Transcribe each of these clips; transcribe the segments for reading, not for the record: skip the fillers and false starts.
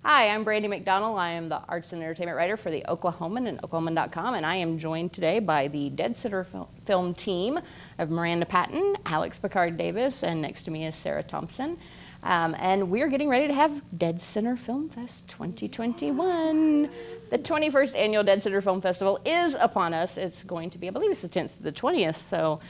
Hi, I'm Brandy McDonald. I am the arts and entertainment writer for the Oklahoman and Oklahoman.com, and I am joined today by the DeadCenter Film team of Miranda Patton, Alex Picard-Davis, and next to me is Sarah Thompson. And we're getting ready to have DeadCenter Film Fest 2021. The 21st annual DeadCenter Film Festival is upon us. It's going to be, I believe it's the 10th to the 20th, so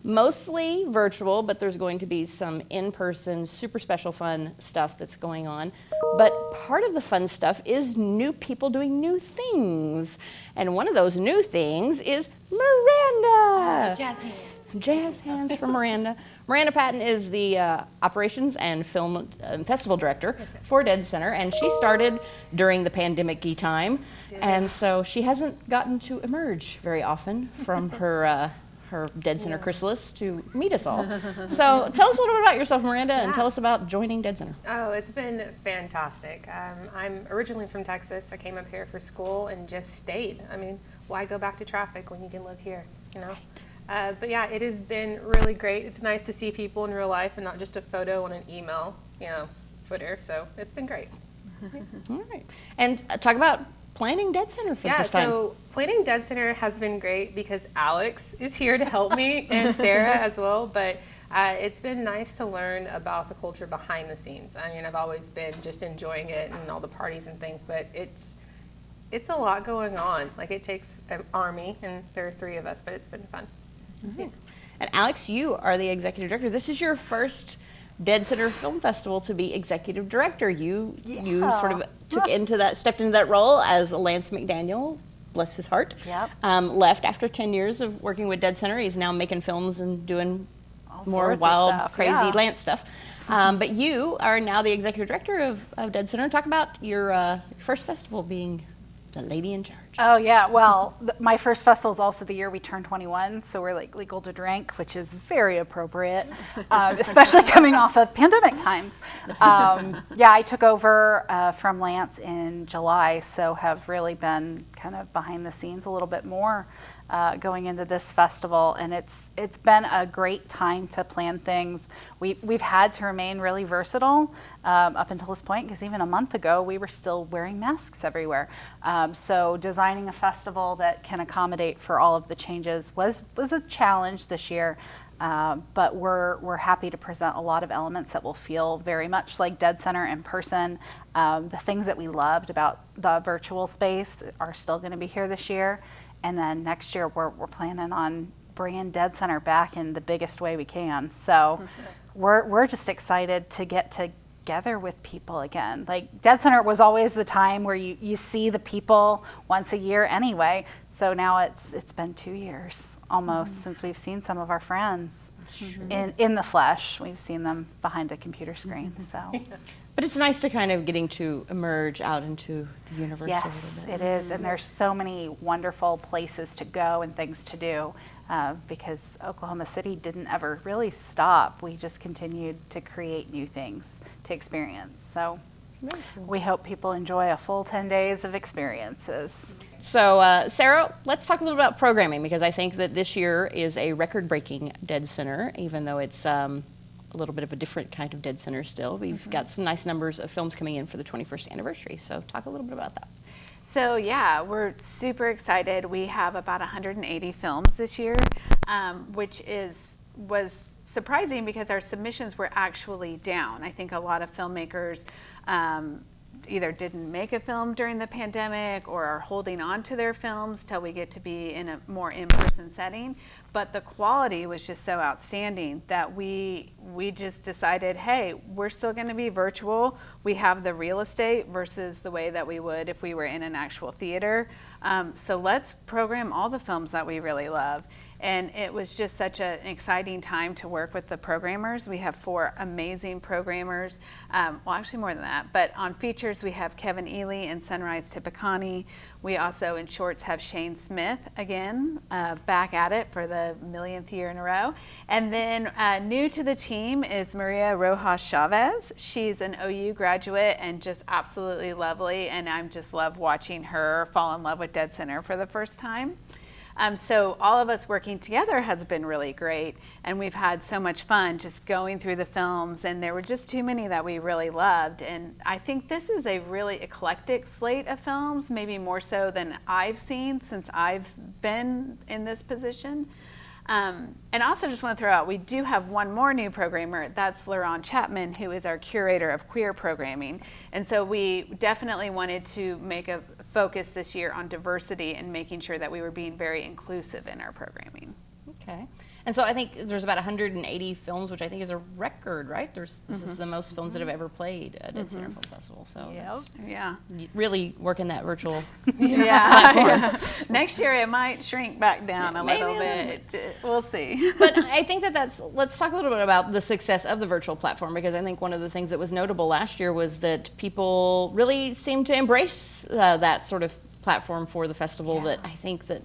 mostly virtual, but there's going to be some in-person, super special fun stuff that's going on. But part of the fun stuff is new people doing new things. And one of those new things is Miranda. Jazz hands. Jazz hands for Miranda. Miranda Patton is the operations and film festival director for DeadCenter, and she started during the pandemic-y time. And so she hasn't gotten to emerge very often from her DeadCenter chrysalis to meet us all. So tell us a little bit about yourself, Miranda, and tell us about joining DeadCenter. Oh, it's been fantastic. I'm originally from Texas. I came up here for school and just stayed. I mean, why go back to traffic when you can live here, you know? But yeah, it has been really great. It's nice to see people in real life and not just a photo on an email, footer. So it's been great. All right. And talk about planning DeadCenter for the first time. So planning DeadCenter has been great because Alex is here to help me and Sarah as well. But it's been nice to learn about the culture behind the scenes. I mean, I've always been just enjoying it and all the parties and things, but it's a lot going on. Like, it takes an army, and there are 3 of us, but it's been fun. Mm-hmm. And Alex, you are the executive director. This is your first DeadCenter Film Festival to be executive director. You sort of stepped into that role as Lance McDaniel, bless his heart. Yep. Left after 10 years of working with DeadCenter. He's now making films and doing All more sorts of wild, stuff, crazy yeah. Lance stuff. But you are now the executive director of DeadCenter. Talk about your first festival being the lady in charge. Oh yeah, well, my first festival is also the year we turned 21, so we're like legal to drink, which is very appropriate, especially coming off of pandemic times. I took over from Lance in July, so have really been kind of behind the scenes a little bit more going into this festival, and it's been a great time to plan things. We've had to remain really versatile up until this point, because even a month ago we were still wearing masks everywhere. So designing a festival that can accommodate for all of the changes was a challenge this year. But we're happy to present a lot of elements that will feel very much like DeadCenter in person. The things that we loved about the virtual space are still going to be here this year. And then next year, we're planning on bringing DeadCenter back in the biggest way we can. So we're just excited to get together with people again. Like, DeadCenter was always the time where you see the people once a year anyway. So now it's been 2 years almost since we've seen some of our friends in the flesh. We've seen them behind a computer screen. So. But it's nice to kind of getting to emerge out into the universe a Yes, little bit. it is, and there's so many wonderful places to go and things to do because Oklahoma City didn't ever really stop. We just continued to create new things to experience. So we hope people enjoy a full 10 days of experiences. So, Sarah, let's talk a little about programming, because I think that this year is a record-breaking DeadCenter, even though it's a little bit of a different kind of DeadCenter still. We've got some nice numbers of films coming in for the 21st anniversary, so talk a little bit about that. So yeah, we're super excited. We have about 180 films this year, which was surprising because our submissions were actually down. I think a lot of filmmakers either didn't make a film during the pandemic or are holding on to their films till we get to be in a more in-person setting. But the quality was just so outstanding that we just decided, hey, we're still going to be virtual. We have the real estate versus the way that we would if we were in an actual theater. So let's program all the films that we really love. And it was just such an exciting time to work with the programmers. We have 4 amazing programmers. Well, actually more than that. But on features, we have Kevin Ely and Sunrise Tipicani. We also, in shorts, have Shane Smith again, back at it for the millionth year in a row. And then new to the team is Maria Rojas Chavez. She's an OU graduate and just absolutely lovely. And I just love watching her fall in love with DeadCenter for the first time. So all of us working together has been really great, and we've had so much fun just going through the films, and there were just too many that we really loved. And I think this is a really eclectic slate of films, maybe more so than I've seen since I've been in this position. And also just want to throw out, we do have one more new programmer. That's LaRon Chapman, who is our curator of queer programming. And so we definitely wanted to make a focus this year on diversity and making sure that we were being very inclusive in our programming. Okay. And so I think there's about 180 films, which I think is a record, right? This is the most films that have ever played at DeadCenter Film Festival. So Yeah. really working that virtual Yeah. Next year it might shrink back down a Maybe little a little bit. We'll see. But I think let's talk a little bit about the success of the virtual platform, because I think one of the things that was notable last year was that people really seemed to embrace that sort of platform for the festival. That I think that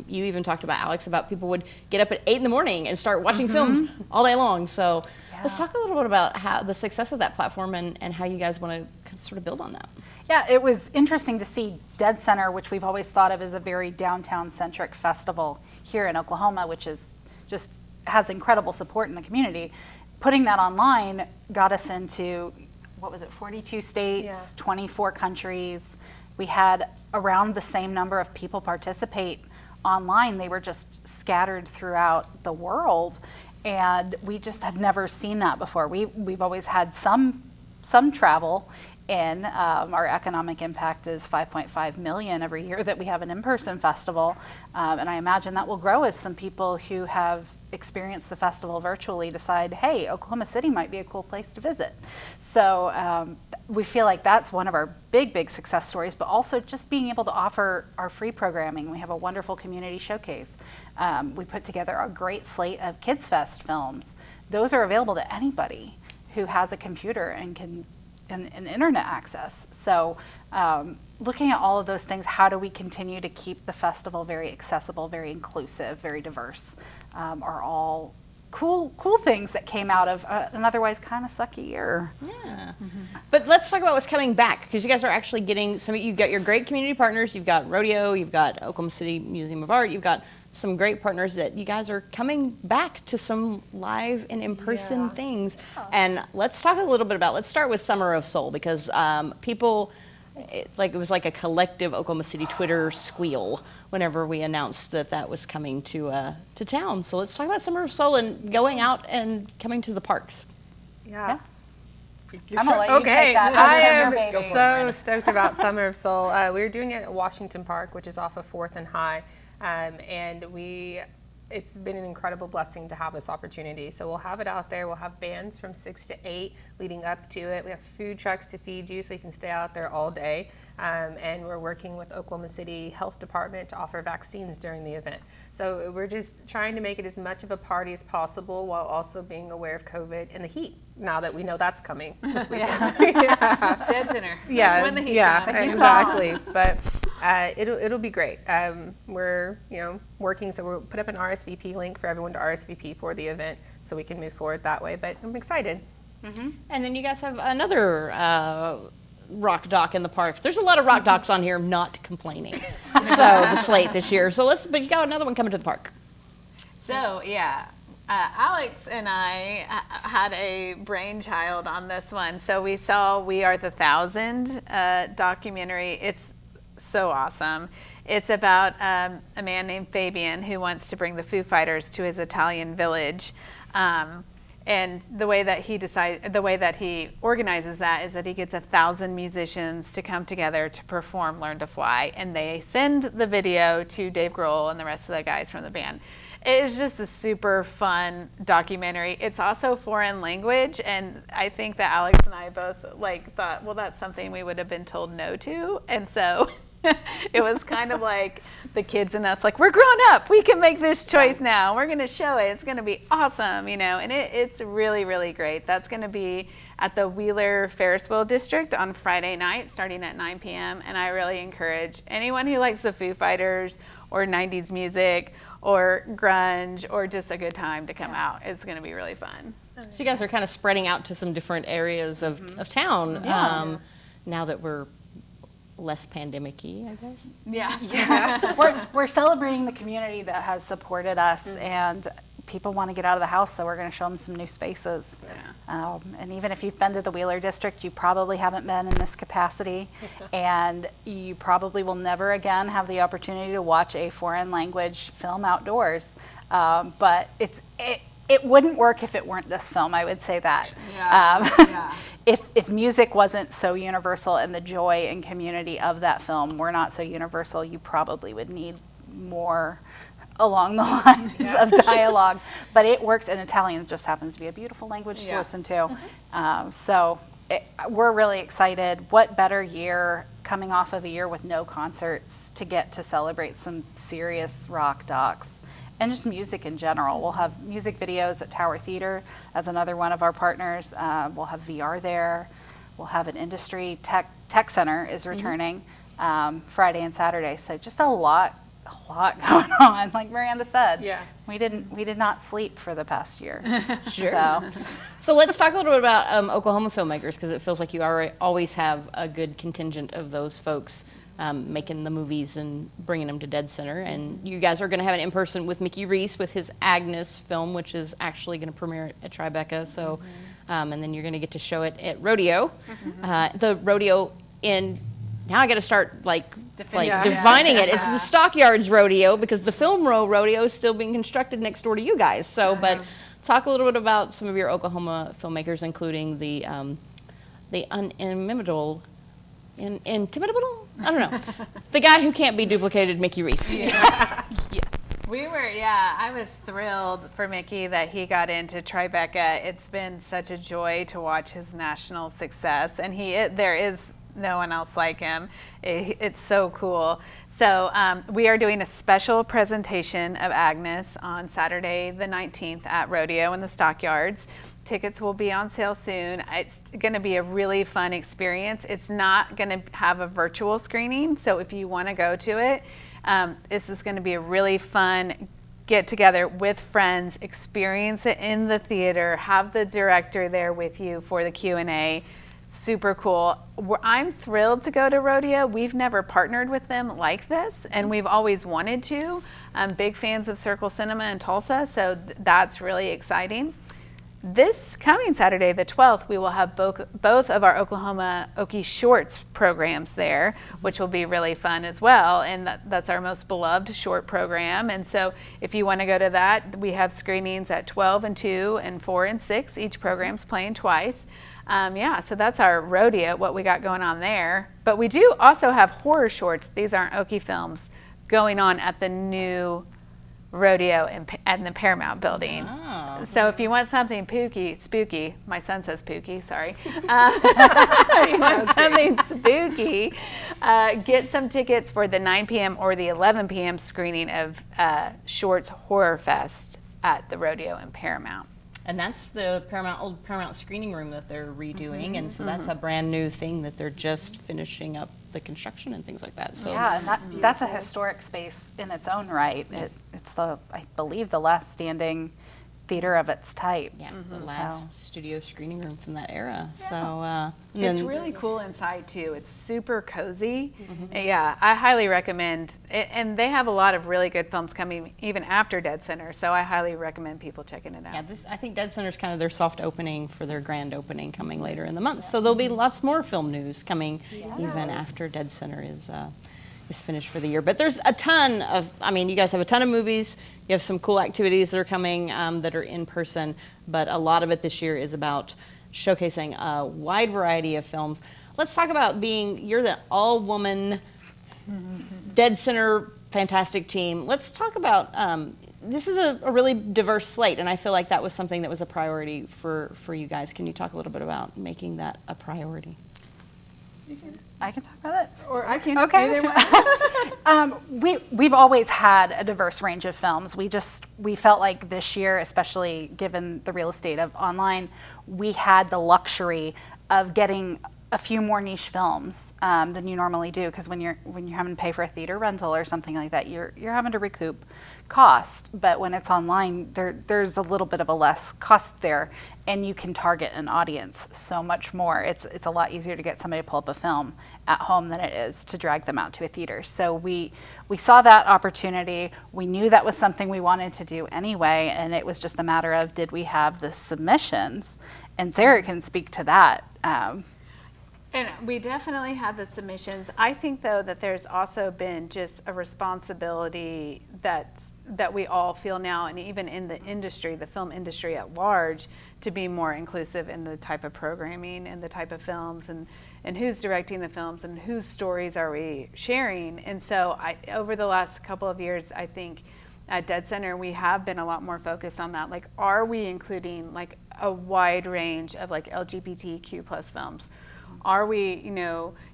you even talked about, Alex, about people would get up at 8 in the morning and start watching films all day long. So let's talk a little bit about how the success of that platform and how you guys want to sort of build on that. Yeah, it was interesting to see DeadCenter, which we've always thought of as a very downtown-centric festival here in Oklahoma, which is just has incredible support in the community. Putting that online got us into, 42 states, 24 countries. We had around the same number of people participate online. They were just scattered throughout the world, and we just had never seen that before. We've always had some travel in. Our economic impact is $5.5 million every year that we have an in-person festival, and I imagine that will grow as some people who have experienced the festival virtually decide, hey, Oklahoma City might be a cool place to visit. So we feel like that's one of our big success stories, but also just being able to offer our free programming. We have a wonderful community showcase. We put together a great slate of Kids Fest films. Those are available to anybody who has a computer and can and internet access. So looking at all of those things, how do we continue to keep the festival very accessible, very inclusive, very diverse, are all cool things that came out of an otherwise kind of sucky year. Yeah. But let's talk about what's coming back, because you guys are actually getting you've got your great community partners, you've got Rodeo, you've got Oklahoma City Museum of Art, you've got some great partners that you guys are coming back to some live and in-person things. And let's talk a little bit about, let's start with Summer of Soul, because people, it was like a collective Oklahoma City Twitter squeal whenever we announced that was coming to town. So let's talk about Summer of Soul and going out and coming to the parks. Yeah. I'm gonna let you take that. I That's your am baby. so stoked about Summer of Soul. We're doing it at Washington Park, which is off of 4th and High. And it's been an incredible blessing to have this opportunity. So we'll have it out there. We'll have bands from 6 to 8 leading up to it. We have food trucks to feed you so you can stay out there all day. And we're working with Oklahoma City Health Department to offer vaccines during the event. So we're just trying to make it as much of a party as possible while also being aware of COVID and the heat, now that we know that's coming this weekend. DeadCenter. That's when the heat comes. Exactly. But it'll be great. We're working, so we'll put up an RSVP link for everyone to RSVP for the event so we can move forward that way. But I'm excited. And then you guys have another rock doc in the park. There's a lot of rock docs on here, not complaining. So the slate this year. but you got another one coming to the park. So Alex and I had a brainchild on this one. So we saw We Are the 1,000 documentary. It's so awesome. It's about a man named Fabian who wants to bring the Foo Fighters to his Italian village. And the way that he organizes that is that he gets 1,000 musicians to come together to perform Learn to Fly, and they send the video to Dave Grohl and the rest of the guys from the band. It is just a super fun documentary. It's also foreign language, and I think that Alex and I both thought, well, that's something we would have been told no to, and so it was kind of like the kids and us, we're grown up, we can make this choice now, we're going to show it, it's going to be awesome, and it's really, really great. That's going to be at the Wheeler Ferris Wheel District on Friday night starting at 9 p.m. and I really encourage anyone who likes the Foo Fighters or 90s music or grunge or just a good time to come out. It's going to be really fun. So you guys are kind of spreading out to some different areas of town now that we're less pandemic-y, I guess. Yeah. We're celebrating the community that has supported us, and people want to get out of the house, so we're going to show them some new spaces. And even if you've been to the Wheeler District, you probably haven't been in this capacity, and you probably will never again have the opportunity to watch a foreign language film outdoors. But it wouldn't work if it weren't this film, I would say that. If music wasn't so universal and the joy and community of that film were not so universal, you probably would need more along the lines of dialogue. But it works, and Italian just happens to be a beautiful language to listen to. We're really excited. What better year, coming off of a year with no concerts, to get to celebrate some serious rock docs. And just music in general. We'll have music videos at Tower Theater as another one of our partners. We'll have VR there. We'll have an industry tech center is returning Friday and Saturday. So just a lot going on. Like Miranda said, we did not sleep for the past year. So let's talk a little bit about Oklahoma filmmakers, because it feels like you always have a good contingent of those folks making the movies and bringing them to DeadCenter. And you guys are going to have an in-person with Mickey Reese with his Agnes film, which is actually going to premiere at Tribeca. So, and then you're going to get to show it at Rodeo. The Rodeo in, now I got to start defining it. It's the Stockyards Rodeo, because the Film Row Rodeo is still being constructed next door to you guys. So, but talk a little bit about some of your Oklahoma filmmakers, including the inimitable. Intimidable? I don't know. The guy who can't be duplicated, Mickey Reese. I was thrilled for Mickey that he got into Tribeca. It's been such a joy to watch his national success, and there is no one else like him. It's so cool. So we are doing a special presentation of Agnes on Saturday the 19th at Rodeo in the Stockyards. Tickets will be on sale soon. It's going to be a really fun experience. It's not going to have a virtual screening, so if you want to go to it, this is going to be a really fun get together with friends, experience it in the theater, have the director there with you for the Q&A. Super cool. I'm thrilled to go to Rodeo. We've never partnered with them like this, and we've always wanted to. I'm big fans of Circle Cinema in Tulsa, so that's really exciting. This coming Saturday, the 12th, we will have both of our Oklahoma Okie Shorts programs there, which will be really fun as well. And that's our most beloved short program. And so if you want to go to that, we have screenings at 12 and 2 and 4 and 6. Each program's playing twice. So that's our Rodeo, what we got going on there. But we do also have horror shorts. These aren't Okie films going on at the new Rodeo in the Paramount building. So if you want something spooky, my son says pooky, sorry. If you want something spooky, get some tickets for the 9 p.m. or the 11 p.m. screening of Shorts Horror Fest at the Rodeo in Paramount. And that's the old Paramount screening room that they're redoing, and so that's a brand new thing that they're just finishing up the construction and things like that. So and that's a historic space in its own right. It's I believe the last standing theater of its type. The last studio screening room from that era. So it's really cool inside too. It's super cozy. I highly recommend it, and they have a lot of really good films coming even after DeadCenter, so I highly recommend people checking it out. I think DeadCenter is kind of their soft opening for their grand opening coming later in the month. So there'll be lots more film news coming even after DeadCenter is finished for the year. But there's a ton of, you guys have a ton of movies. You have some cool activities that are coming that are in person, but a lot of it this year is about showcasing a wide variety of films. Let's talk about you're the all-woman DeadCenter fantastic team. Let's talk about, this is a really diverse slate, and I feel like that was something that was a priority for you guys. Can you talk a little bit about making that a priority? I can talk about it. Or I can. Okay. We've always had a diverse range of films. We felt like this year, especially given the real estate of online, we had the luxury of getting a few more niche films than you normally do, because when you're having to pay for a theater rental or something like that, you're having to recoup cost. But when it's online, there's a little bit of a less cost there, and you can target an audience so much more. It's a lot easier to get somebody to pull up a film at home than it is to drag them out to a theater. So we saw that opportunity. We knew that was something we wanted to do anyway, and it was just a matter of, did we have the submissions? And Sarah can speak to that. And we definitely had the submissions. I think, though, that there's also been just a responsibility that we all feel now, and even in the industry, the film industry at large, to be more inclusive in the type of programming and the type of films, and who's directing the films and whose stories are we sharing. And so over the last couple of years, I think at DeadCenter, we have been a lot more focused on that. Like, are we including like a wide range of like LGBTQ plus films? Are we,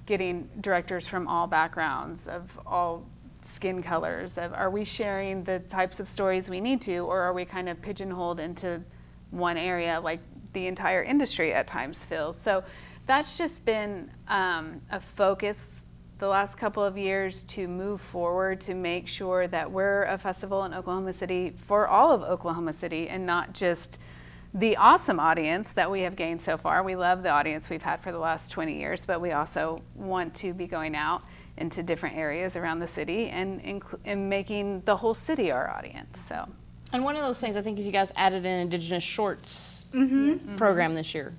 getting directors from all backgrounds, of all skin colors? Are we sharing the types of stories we need to, or are we kind of pigeonholed into one area like the entire industry at times feels? So that's just been a focus the last couple of years to move forward, to make sure that we're a festival in Oklahoma City for all of Oklahoma City, and not just the awesome audience that we have gained so far. We love the audience we've had for the last 20 years, but we also want to be going out into different areas around the city and making the whole city our audience. So, And one of those things I think is you guys added an Indigenous Shorts program this year.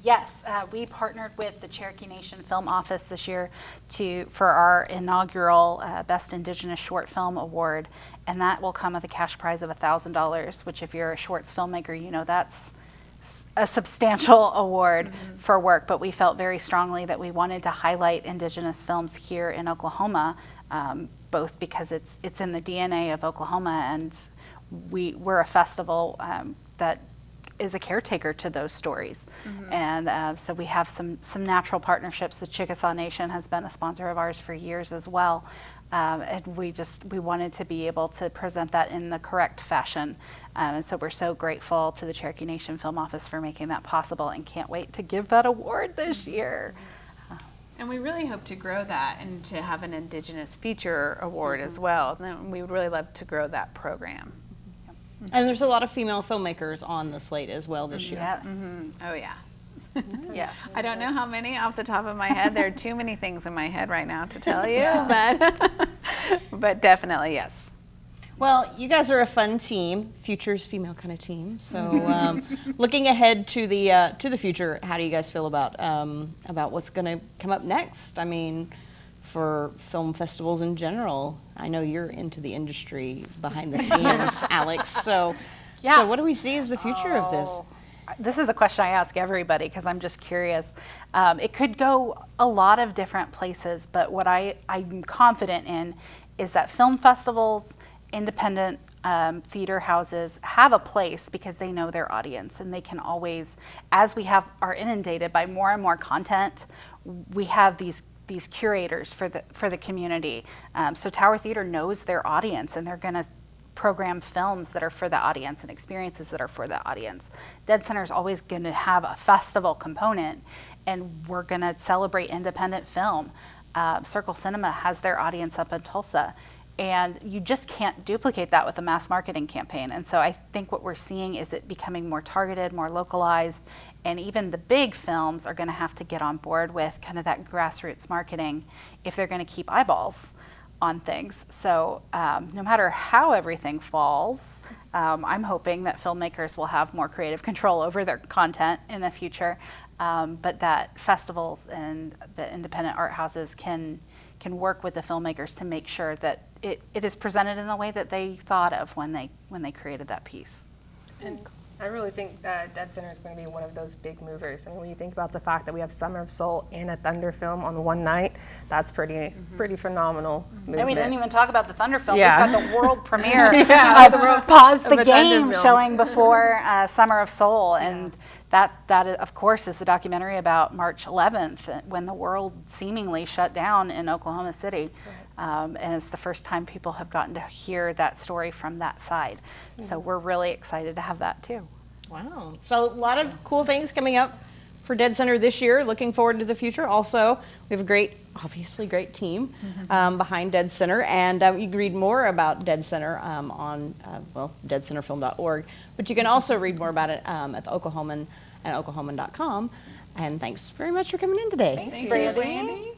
Yes, we partnered with the Cherokee Nation Film Office this year for our inaugural Best Indigenous Short Film Award, and that will come with a cash prize of $1,000, which, if you're a shorts filmmaker, that's a substantial award for work. But we felt very strongly that we wanted to highlight Indigenous films here in Oklahoma, both because it's in the DNA of Oklahoma, and we're a festival that is a caretaker to those stories. And so we have some natural partnerships. The Chickasaw Nation has been a sponsor of ours for years as well. And we wanted to be able to present that in the correct fashion. And so we're so grateful to the Cherokee Nation Film Office for making that possible, and can't wait to give that award this year. and we really hope to grow that and to have an Indigenous Feature Award as well. And we would really love to grow that program. And there's a lot of female filmmakers on the slate as well this year. Yes. Oh, yeah. Yes. I don't know how many off the top of my head. There are too many things in my head right now to tell you, but definitely yes. Well, you guys are a fun team, Futures female kind of team. So, looking ahead to the future, how do you guys feel about what's going to come up next? I mean, for film festivals in general, I know you're into the industry behind the scenes, Alex. So, so what do we see as the future of this? This is a question I ask everybody because I'm just curious. It could go a lot of different places, but what I'm confident in is that film festivals, independent theater houses have a place because they know their audience, and they can always, as we are inundated by more and more content, we have these curators for the community. So Tower Theater knows their audience, and they're going to program films that are for the audience and experiences that are for the audience. DeadCenter is always going to have a festival component, and we're going to celebrate independent film. Circle Cinema has their audience up in Tulsa, and you just can't duplicate that with a mass marketing campaign. And so I think what we're seeing is it becoming more targeted, more localized, and even the big films are going to have to get on board with kind of that grassroots marketing if they're going to keep eyeballs on things. So no matter how everything falls, I'm hoping that filmmakers will have more creative control over their content in the future, but that festivals and the independent art houses can work with the filmmakers to make sure that it is presented in the way that they thought of when they created that piece. And I really think DeadCenter is going to be one of those big movers. I mean, when you think about the fact that we have Summer of Soul and a Thunder film on one night, that's pretty phenomenal movement. And we didn't even talk about the Thunder film. Yeah. We've got the world premiere of Pause the of a Thunder Game film. showing before Summer of Soul. And that of course, is the documentary about March 11th, when the world seemingly shut down in Oklahoma City. And it's the first time people have gotten to hear that story from that side. So we're really excited to have that too. Wow. So a lot of cool things coming up for Dead Center this year. Looking forward to the future. Also, we have a obviously great team behind Dead Center, and you can read more about Dead Center on deadcenterfilm.org. But you can also read more about it at the Oklahoman and oklahoman.com. And thanks very much for coming in today. Thanks, Brandy.